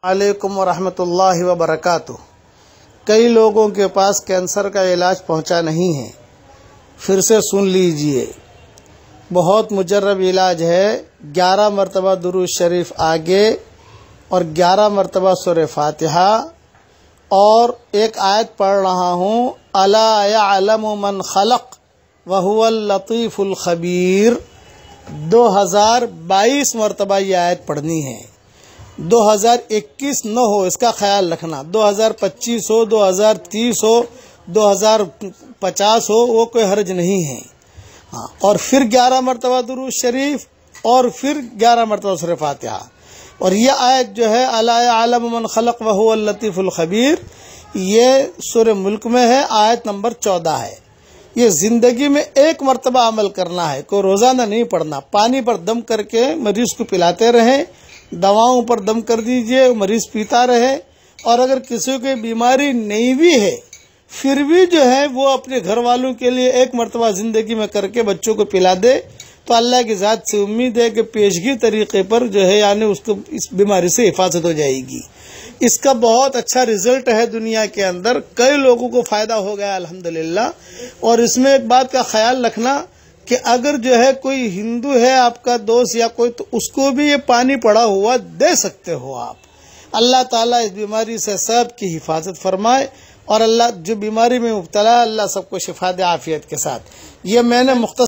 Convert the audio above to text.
अलैकुम वरहमतुल्लाहि वबरकातुह। कई लोगों के पास कैंसर का इलाज पहुंचा नहीं है। फिर से सुन लीजिए, बहुत मुजर्रब इलाज है। 11 मरतबा दुरूद शरीफ आगे और 11 मरतबा सूरह फातिहा और एक आयत पढ़ रहा हूँ, अला यअलमु मन खलक व हुवल लतीफुल खबीर। 2022 मरतबा ये आयत पढ़नी है। 2021 न हो, इसका ख्याल रखना। 2025 हो, 2030 हो, 2050 हो, वो कोई हर्ज नहीं है। हाँ, और फिर 11 मरतबा दुरूद शरीफ और फिर 11 मरतबा सूरह फातिहा। और ये आयत जो है, अला यअलमु मन खलक व हुवल लतीफुल खबीर, ये सूरह मुल्क में है, आयत नंबर 14 है। ये जिंदगी में एक मरतबा अमल करना है, कोई रोजाना नहीं पढ़ना। पानी पर दम करके मरीज को पिलाते रहें, दवाओं पर दम कर दीजिए, मरीज पीता रहे। और अगर किसी की बीमारी नहीं भी है फिर भी जो है वो अपने घर वालों के लिए एक मरतबा जिंदगी में करके बच्चों को पिला दे, तो अल्लाह की ज़ात से उम्मीद है कि पेशगी तरीके पर जो है यानी उसको इस बीमारी से हिफाजत हो जाएगी। इसका बहुत अच्छा रिजल्ट है दुनिया के अंदर, कई लोगों को फ़ायदा हो गया अल्हम्दुलिल्लाह। और इसमें एक बात का ख्याल रखना कि अगर जो है कोई हिंदू है आपका दोस्त या कोई, तो उसको भी ये पानी पड़ा हुआ दे सकते हो आप। अल्लाह ताला इस बीमारी से सब की हिफाजत फरमाए और अल्लाह जो बीमारी में मुब्तला, अल्लाह सबको शिफा दे आफियत के साथ। ये मैंने मुख्तसर